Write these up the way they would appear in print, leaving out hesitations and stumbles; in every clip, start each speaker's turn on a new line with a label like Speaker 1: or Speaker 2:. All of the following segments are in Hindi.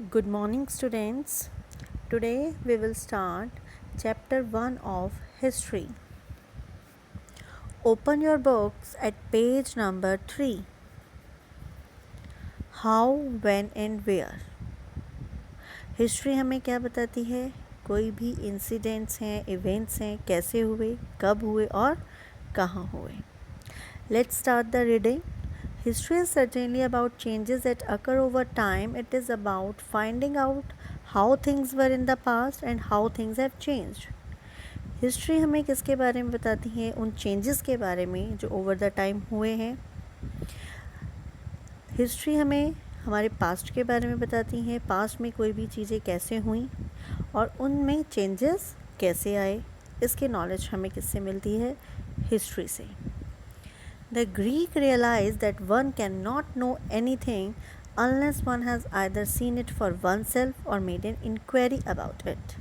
Speaker 1: Good morning, students. Today we will start chapter 1 of History. Open your books at page number 3. How, when and where. History हमें क्या बताती है? कोई भी इंसिडेंट्स हैं, इवेंट्स हैं, कैसे हुए, कब हुए और कहाँ हुए. Let's start the reading. History is certainly about changes that occur over time. It is about finding out how things were in the past and how things have changed. History हमें किसके बारे में बताती है? उन चेंजेस के बारे में जो ओवर द टाइम हुए हैं. हिस्ट्री हमें हमारे पास्ट के बारे में बताती हैं, पास्ट में कोई भी चीज़ें कैसे हुई और उनमें चेंजेस कैसे आए. इसकी नॉलेज हमें किससे मिलती है? हिस्ट्री से. The Greek realized that one cannot know anything unless one has either seen it for oneself or made an inquiry about it.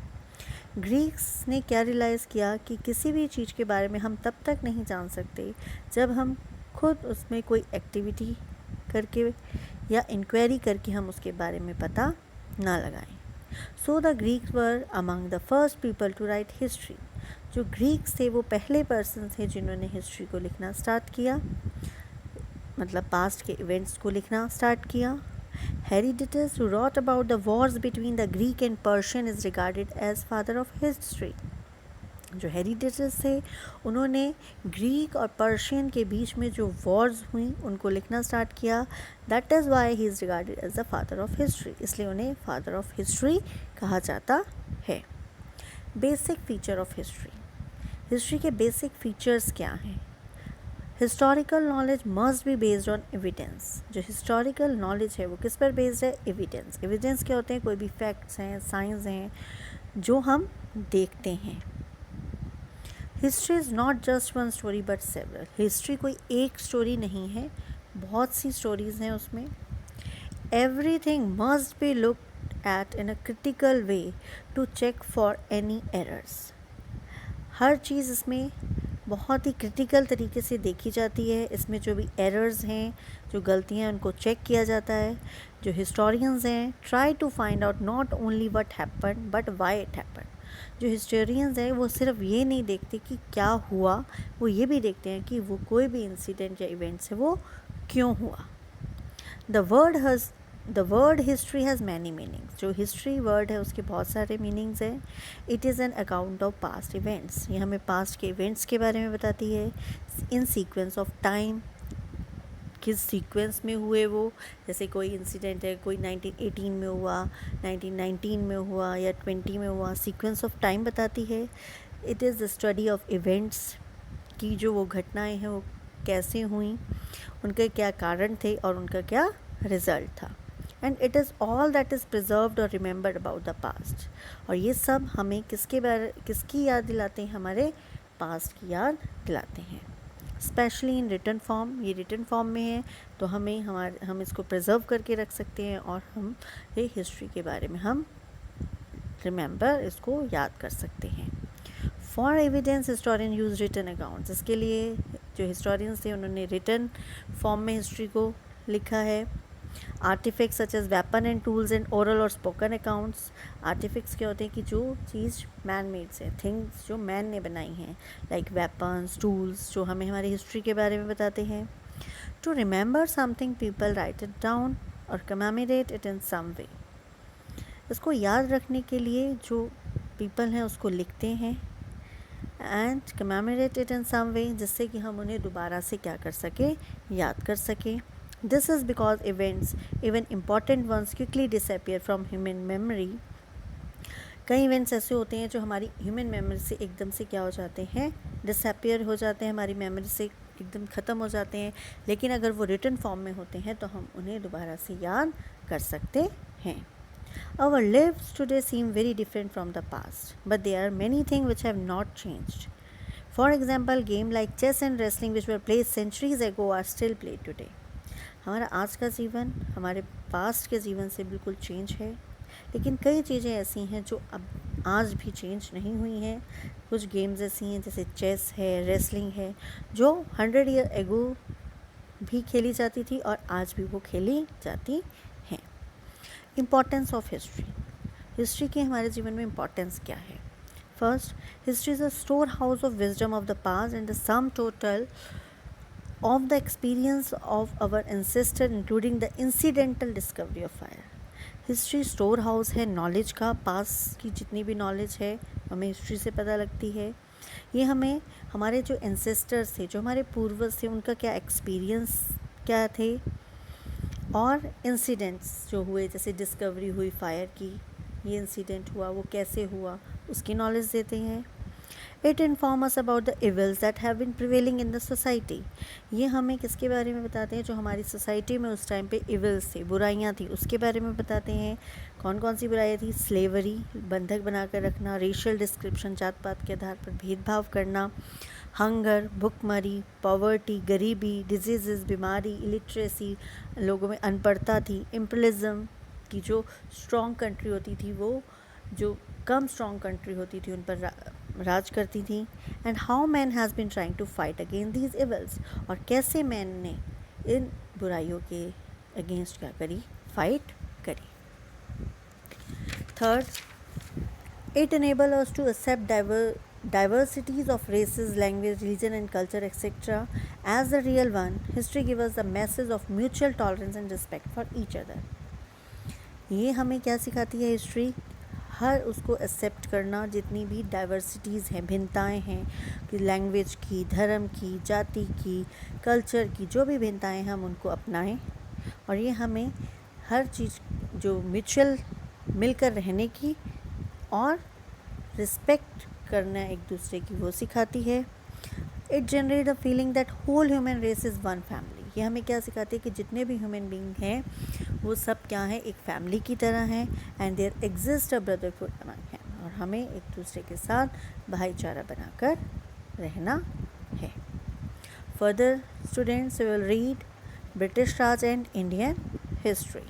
Speaker 1: Greeks ने क्या रियलाइज़ किया कि किसी भी चीज़ के बारे में हम तब तक नहीं जान सकते जब हम खुद उसमें कोई एक्टिविटी करके या इंक्वायरी करके हम उसके बारे में पता ना लगाएं. So the Greeks were among the first people to write history. जो ग्रीक्स थे वो पहले पर्सन थे जिन्होंने हिस्ट्री को लिखना स्टार्ट किया, मतलब पास्ट के इवेंट्स को लिखना स्टार्ट किया. Herodotus, who wrote about the wars between the Greek and Persian, is regarded as father of history. जो हेरोडोटस थे उन्होंने ग्रीक और पर्शियन के बीच में जो वॉर्स हुई उनको लिखना स्टार्ट किया. That is why he is regarded as the father of history. इसलिए उन्हें फादर ऑफ हिस्ट्री कहा जाता है. Basic feature of history. History के बेसिक फीचर्स क्या हैं? Historical knowledge must be based on evidence. जो हिस्टोरिकल नॉलेज है वो किस पर बेस्ड है? एविडेंस. एविडेंस क्या होते हैं? कोई भी फैक्ट्स हैं, साइंस हैं जो हम देखते हैं. History is not just one story but several. History कोई एक स्टोरी नहीं है, बहुत सी स्टोरीज़ हैं उसमें. Everything must be looked at in a critical way to check for any errors. हर चीज़ इसमें बहुत ही क्रिटिकल तरीके से देखी जाती है. इसमें जो भी एरर्स हैं, जो गलतियाँ हैं, उनको चेक किया जाता है. जो हिस्टोरियंस हैं try to find out not only what happen but why it happen. जो हिस्टोरियंस हैं वो सिर्फ ये नहीं देखते कि क्या हुआ, वो ये भी देखते हैं कि वो कोई भी इंसिडेंट या इवेंट्स है वो क्यों हुआ. The word history has many meanings. जो हिस्ट्री वर्ड है उसके बहुत सारे मीनिंग्स हैं. It is an account of past events. ये हमें पास्ट के इवेंट्स के बारे में बताती है इन सीक्वेंस ऑफ टाइम. किस सीक्वेंस में हुए वो, जैसे कोई इंसिडेंट है, कोई 1918 में हुआ, 1919 में हुआ या 20 में हुआ. सीक्वेंस ऑफ टाइम बताती है. It is the study of events की जो वो घटनाएं हैं वो कैसे हुई, उनके क्या कारण थे और उनका क्या रिज़ल्ट था. And it is all that is preserved और रिमेंबर्ड अबाउट द पास्ट. और ये सब हमें किसकी याद दिलाते हैं? हमारे पास्ट की याद दिलाते हैं. Specially in written form. ये रिटन फॉर्म में है तो हम इसको प्रिजर्व करके रख सकते हैं और हम ये हिस्ट्री के बारे में हम रिमेंबर इसको याद कर सकते हैं. For evidence historian use written accounts. इसके लिए जो हिस्टोरियंस थे उन्होंने रिटन फॉर्म में हिस्ट्री को लिखा है. Artifacts such as weapon and tools and oral और स्पोकन अकाउंट्स. आर्टिफैक्ट्स क्या होते हैं कि जो चीज़ मैन मेड्स है, थिंग्स जो मैन ने बनाई हैं, लाइक वेपन्स, टूल्स, जो हमें हमारी हिस्ट्री के बारे में बताते हैं. To remember something people write it down और commemorate it in some way. इसको याद रखने के लिए जो पीपल हैं उसको लिखते हैं and commemorate it in some वे, जिससे कि हम उन्हें दोबारा से क्या कर सकें? याद कर सकें. This is because events, even important ones, quickly disappear from human memory. कई इवेंट्स ऐसे होते हैं जो हमारी ह्यूमन मेमोरी से एकदम से क्या हो जाते हैं? डिसअपियर हो जाते हैं, हमारी मेमोरी से एकदम ख़त्म हो जाते हैं. लेकिन अगर वो रिटन फॉर्म में होते हैं तो हम उन्हें दोबारा से याद कर सकते हैं. Our lives today seem very different from the past, but there are many things which have not changed. For example, games like chess and wrestling which were played centuries ago are still played today. हमारा आज का जीवन हमारे पास्ट के जीवन से बिल्कुल चेंज है, लेकिन कई चीज़ें ऐसी हैं जो अब आज भी चेंज नहीं हुई हैं. कुछ गेम्स ऐसी हैं जैसे चेस है, रेसलिंग है, जो 100 ईयर एगो भी खेली जाती थी और आज भी वो खेली जाती हैं. इम्पॉर्टेंस ऑफ हिस्ट्री, हिस्ट्री की हमारे जीवन में इम्पॉर्टेंस क्या है? First, history is a store house of wisdom of the past and the sum total of the experience of our ancestor including the incidental discovery of fire. History store house है नॉलेज का, पास की जितनी भी नॉलेज है हमें हिस्ट्री से पता लगती है। ये हमें हमारे जो एंसेस्टर्स थे, जो हमारे पूर्वज थे, उनका क्या एक्सपीरियंस क्या थे, और इंसिडेंट्स जो हुए, जैसे डिस्कवरी हुई फायर की, ये इंसिडेंट हुआ, वो कैसे हुआ, उसकी नॉलेज देते हैं। It inform us about the evils that have been prevailing in the society. ये हमें किसके बारे में बताते हैं? जो हमारी सोसाइटी में उस टाइम पे इवल्स थे, बुराइयाँ थी, उसके बारे में बताते हैं। कौन कौन सी बुराइयाँ थी? स्लेवरी, बंधक बनाकर रखना, रेशियल डिस्क्रिप्शन, जात पात के आधार पर भेदभाव करना, हंगर, भुखमरी, पॉवर्टी, गरीबी, डिजीज़, बीमारी, इलिटरेसी, लोगों में अनपढ़ता थी, इम्परलिज्म की जो स्ट्रॉन्ग कंट्री होती थी वो जो कम स्ट्रॉन्ग कंट्री होती थी उन पर राज करती थी। And how man has been trying to fight against these evils, और कैसे मैन ने इन बुराइयों के अगेंस्ट क्या करी? फाइट करी। Third, it enables us to accept diversities of races, language, religion and culture etc. as the real one. History gives us the message of mutual tolerance and respect for each other. ये हमें क्या सिखाती है हिस्ट्री? हर उसको एक्सेप्ट करना, जितनी भी डाइवर्सिटीज़ हैं, भिन्नताएं हैं, कि लैंग्वेज की, धर्म की, जाति की, कल्चर की, जो भी भिन्नताएं हैं हम उनको अपनाएं, और ये हमें हर चीज़ जो म्यूचुअल मिलकर रहने की और रिस्पेक्ट करना एक दूसरे की, वो सिखाती है। It generate a feeling that whole human race is one family. ये हमें क्या सिखाती है? कि जितने भी ह्यूमन बीइंग हैं वो सब क्या है? एक फैमिली की तरह हैं, and there exist a brotherhood among him, और हमें एक दूसरे के साथ भाईचारा बनाकर रहना है। Further students will read British Raj and Indian history.